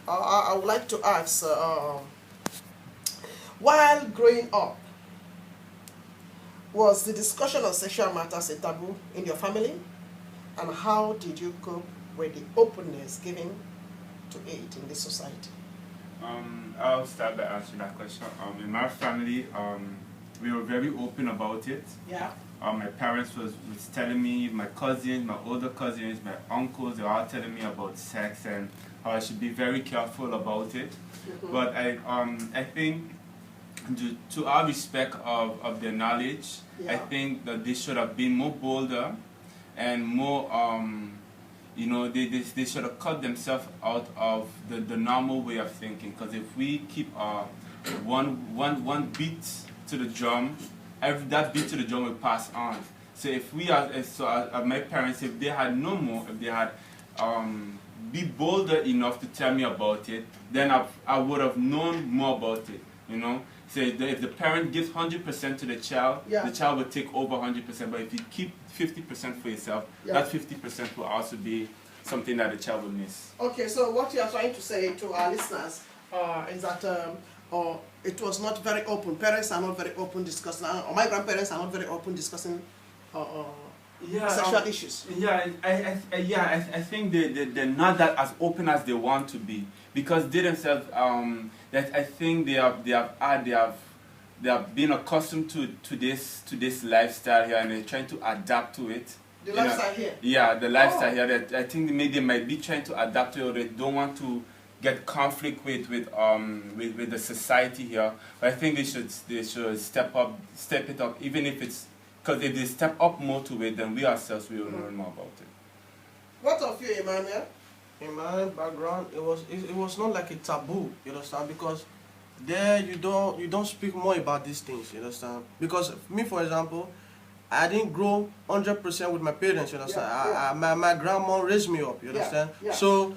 I would like to ask, while growing up, was the discussion on sexual matters a taboo in your family? And how did you cope with the openness given to it in this society? I'll start by answering that question. In my family, we were very open about it. Yeah. My parents was telling me, my cousins, my older cousins, my uncles, they were all telling me about sex and how I should be very careful about it. Mm-hmm. But I think to our respect of their knowledge, yeah. I think that they should have been more bolder and more, they should have cut themselves out of the normal way of thinking. Because if we keep one beat to the drum, that beat to the drum will pass on. So if we my parents, if they had no more, if they had be bolder enough to tell me about it, then I would have known more about it, you know. So if the parent gives 100% to the child, yeah. the child will take over 100%. But if you keep 50% for yourself, yeah. that 50% will also be something that the child will miss. Okay, so what you are trying to say to our listeners is that it was not very open. Parents are not very open discussing, or my grandparents are not very open discussing sexual issues. Yeah, I think they're not that as open as they want to be, because they themselves, I think they have been accustomed to this lifestyle here, and they're trying to adapt to it. The lifestyle here? Yeah, the lifestyle here. I think they might be trying to adapt to it, or they don't want to get conflict with the society here. But I think they should step it up, even if it's, because if they step up more to it, then we ourselves will learn more about it. What of you, Emmanuel? In my background, it was not like a taboo, you understand, because there you don't speak more about these things, you understand. Because me, for example, I didn't grow 100% with my parents, you understand. Yeah, yeah. My grandma raised me up, you understand. Yeah, yeah. So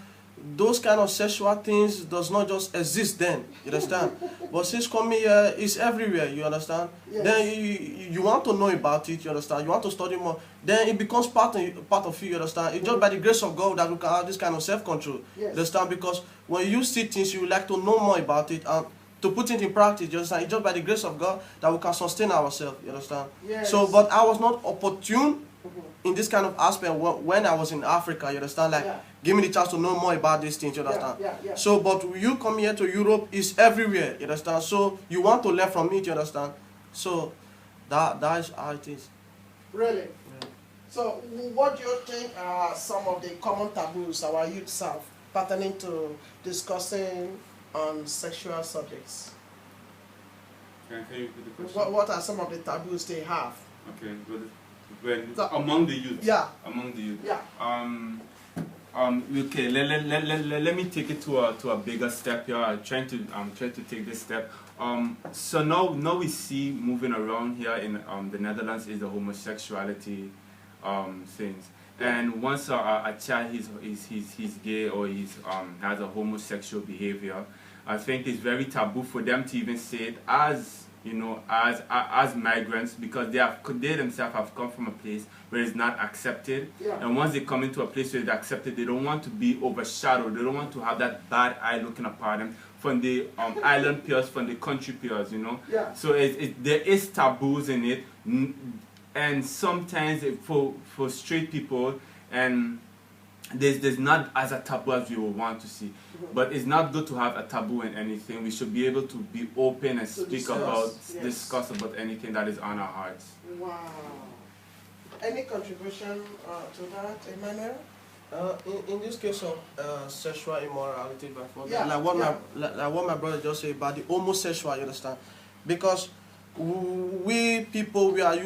those kind of sexual things does not just exist then, you understand. But since coming here, it's everywhere, you understand. Yes. Then you want to know about it, you understand. You want to study more. Then it becomes part of you, you understand. It's just by the grace of God that we can have this kind of self-control, yes. You understand. Because when you see things, you would like to know more about it and to put it in practice, you understand. It's just by the grace of God that we can sustain ourselves, you understand. Yes. So, but I was not opportune in this kind of aspect when I was in Africa, you understand, like, yeah. Give me the chance to know more about these things, you understand. Yeah, yeah, yeah. So, but you come here to Europe, it's everywhere, you understand. So, you want to learn from it, you understand. So, that is how it is. Really? Yeah. So, what do you think are some of the common taboos our youths have pertaining to discussing on sexual subjects? Can you repeat the question? What are some of the taboos they have? Okay, among the youth. Yeah. Among the youth. Yeah. Okay. Let me take it to a bigger step here. I'm trying to take this step. So now we see moving around here in the Netherlands is the homosexuality things. And once a child he's gay or has a homosexual behavior, I think it's very taboo for them to even say it as, you know, as migrants, because they themselves have come from a place where it's not accepted. Yeah. And once they come into a place where it's accepted, they don't want to be overshadowed. They don't want to have that bad eye looking upon them from the island peers, from the country peers, you know. Yeah. So there is taboos in it, and sometimes for straight people, and there's not as a taboo as we would want to see. But it's not good to have a taboo in anything. We should be able to be open and discuss about anything that is on our hearts. Wow. Any contribution to that, Emmanuel? In this case of sexual immorality, by force, like what my brother just said about the homosexual, you understand? Because we people, let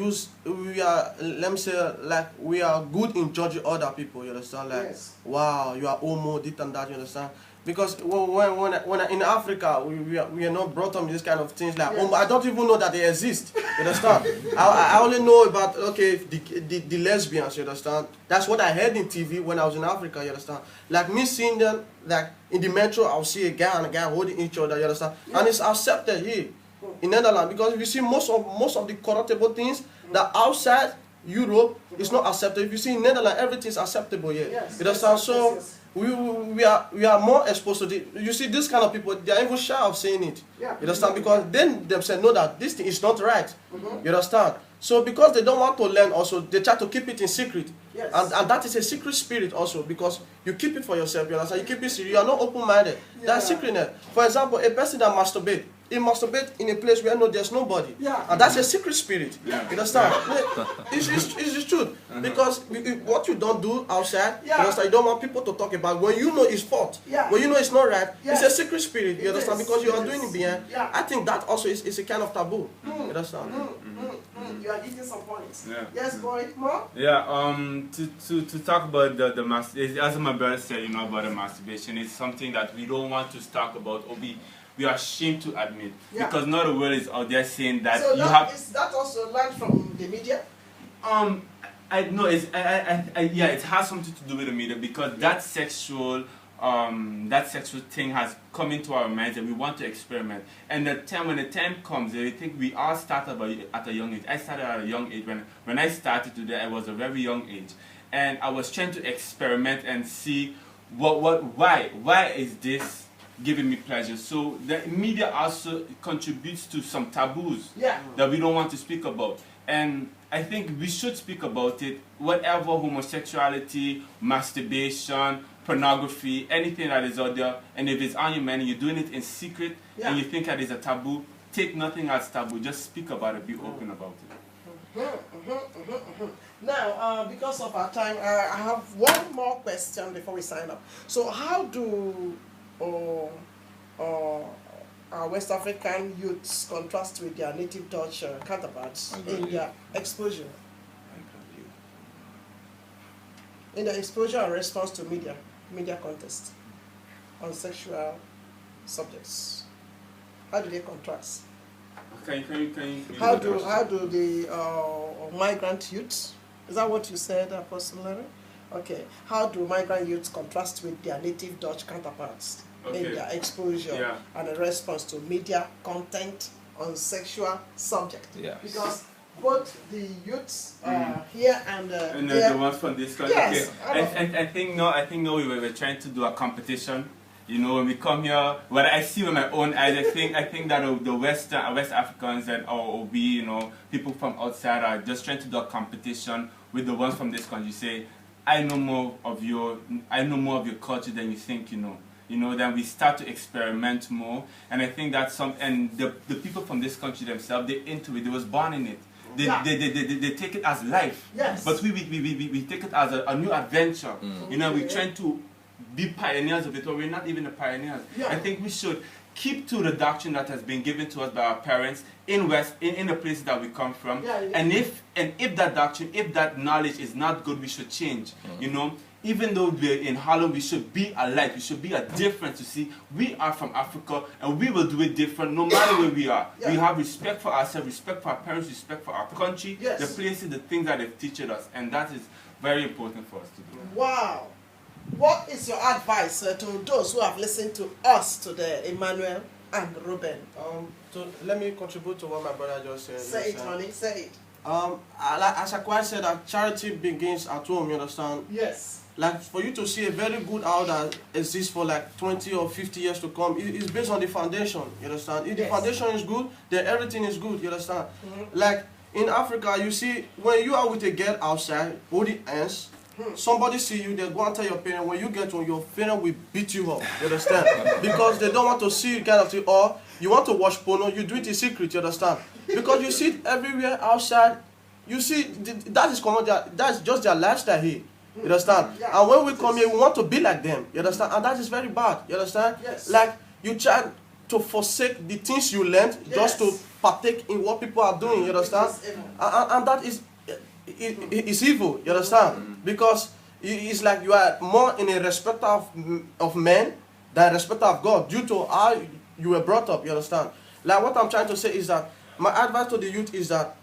me say, like, we are good in judging other people, you understand? Like, yes. Wow, you are homo, this and that, you understand? Because when in Africa, we are not brought up with this kind of things, like, yes. I don't even know that they exist, you understand? I only know about, okay, the lesbians, you understand? That's what I heard in TV when I was in Africa, you understand? Like, me seeing them, like, in the metro, I'll see a guy and a guy holding each other, you understand? Yes. And it's accepted here in Netherlands, because if you see most of the corruptible things that outside Europe is not acceptable. If you see in Netherlands, everything is acceptable here. Yes. You understand? So we are more exposed to the. You see, this kind of people, they are even shy of saying it. Yeah. You understand? Because then themselves know that this thing is not right. You understand? So because they don't want to learn, also they try to keep it in secret. Yes. And that is a secret spirit also, because you keep it for yourself. You understand? You keep it secret. You are not open-minded. Yeah. That's secretness. For example, a person that masturbates. He masturbates in a place where there's nobody. Yeah. And that's a secret spirit. Yeah. You understand? It's the truth. Because what you don't do outside, Yeah. you understand, you don't want people to talk about. When you know it's fault, Yeah. when you know it's not right, Yes. it's a secret spirit. You It understand? is. Because you are It doing is. it behind. Yeah. I think that also is a kind of taboo. You understand? You are getting some points. Yeah. Yes, boy. More? Yeah, to talk about the as my brother said, about the masturbation, it's something that we don't want to talk about, or we are ashamed to admit. Yeah. Because not the world is out there saying that So you have. is that also learned from the media? I know yeah, it has something to do with the media, because that sexual thing has come into our minds and we want to experiment. And when the time comes, I think we all start at a young age. I started at a young age. When I started today, I was a very young age, and I was trying to experiment and see why is this giving me pleasure. So the media also contributes to some taboos that we don't want to speak about. And I think we should speak about it. Whatever homosexuality, masturbation, pornography, anything that is out there, and if it's on your mind and you're doing it in secret and you think that is a taboo, take nothing as taboo. Just speak about it. Be open about it. Now, because of our time, I have one more question before we sign up. So how do our West African youths contrast with their native Dutch counterparts in their exposure? In their exposure and response to media contest on sexual subjects. How do they contrast? Can you How do the migrant youths, is that what you said, Apostle Larry? Okay. How do migrant youths contrast with their native Dutch counterparts in their exposure and a response to media content on sexual subject? Yes. Because both the youths here and the ones from this country. Yes, okay. I think no, we were trying to do a competition. When we come here, what I see with my own eyes, I think that the West Africans and or we, people from outside are just trying to do a competition with the ones from this country. Say, I know more of your culture than you think you know. Then we start to experiment more, and I think that's the people from this country themselves, they're into it. They was born in it. They take it as life. Yes. But we take it as a new adventure. We're trying to be pioneers of it, or we're not even the pioneers. Yeah. I think we should keep to the doctrine that has been given to us by our parents in the places that we come from. And if that doctrine, if that knowledge is not good, we should change. Even though we're in Holland, we should be a light. We should be a difference. You see, we are from Africa, and we will do it different no matter where we are. We have respect for ourselves, respect for our parents, respect for our country, the places, the things that they've taught us, and that is very important for us to do. Wow. What is your advice to those who have listened to us today, Emmanuel and Ruben? So let me contribute to what my brother just said. Say it, honey. Say it. As Aqua said, that charity begins at home. You understand? Yes. Like for you to see a very good house that exists for like 20 or 50 years to come, it's based on the foundation. You understand? If the foundation is good, then everything is good. You understand? Like in Africa, you see when you are with a girl outside holding hands. Somebody see you, they go and tell your parents. When you get home, your parents will beat you up. You understand? Because they don't want to see kind of thing. Or you want to watch porno, you do it in secret. You understand? Because you see it everywhere outside. You see that is common. That's just their lifestyle here. You understand? And when we come here, we want to be like them. You understand? And that is very bad. You understand? Yes. Like you try to forsake the things you learned just to partake in what people are doing. You understand? And that is. It's evil, you understand? Because it's like you are more in a respect of men than respect of God due to how you were brought up, you understand? Like what I'm trying to say is that my advice to the youth is that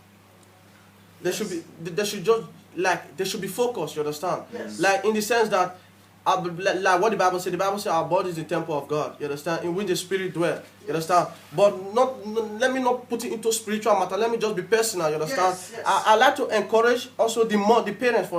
they should be focused, you understand? Yes. Like in the sense that like what the Bible says our body is the temple of God, you understand, in which the spirit dwells, you understand, but let me not put it into spiritual matter, let me just be personal, you understand. I like to encourage also the parents,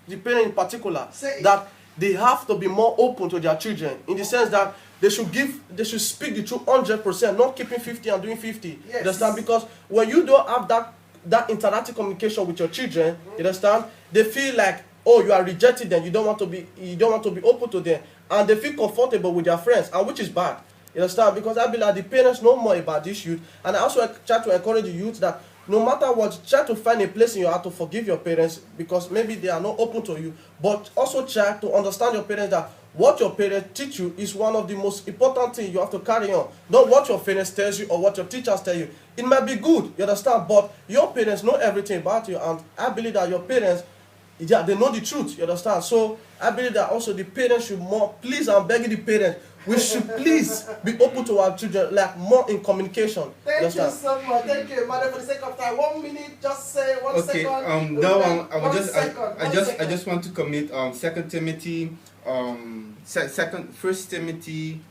the parents in particular, that they have to be more open to their children in the sense that they should speak the truth 100%, not keeping 50 and doing 50. Yes. Understand? Because when you don't have that interactive communication with your children, you understand, they feel like, oh, you are rejecting them, you don't want to be open to them, and they feel comfortable with their friends, and which is bad. You understand? Because I believe the parents know more about this youth, and I also try to encourage the youth that no matter what, try to find a place in your heart to forgive your parents, because maybe they are not open to you, but also try to understand your parents that what your parents teach you is one of the most important things you have to carry on. Not what your parents tells you or what your teachers tell you. It might be good, you understand, but your parents know everything about you, and I believe that your parents, yeah, they know the truth, you understand. So I believe that also the parents should more, please, I'm begging the parents, we should please be open to our children, like more in communication. Thank you so much. Thank you, Emmanuel, for the sake of time. 1 minute, just say 1 second. I just want to commit 2 Timothy, 1 Timothy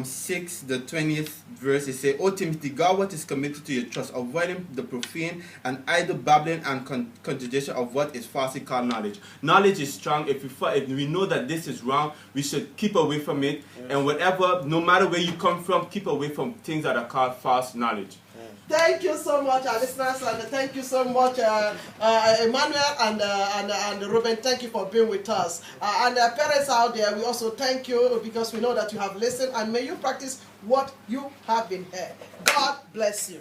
6, the 20th verse. It says, "O Timothy, guard what is committed to your trust, avoiding the profane and idle babbling and contradiction of what is falsely called knowledge." Knowledge is strong. If we know that this is wrong, we should keep away from it. Yes. And whatever, no matter where you come from, keep away from things that are called false knowledge. Thank you so much, our listeners, and thank you so much, Emmanuel and Ruben. Thank you for being with us. And parents out there, we also thank you because we know that you have listened, and may you practice what you have been heard. God bless you.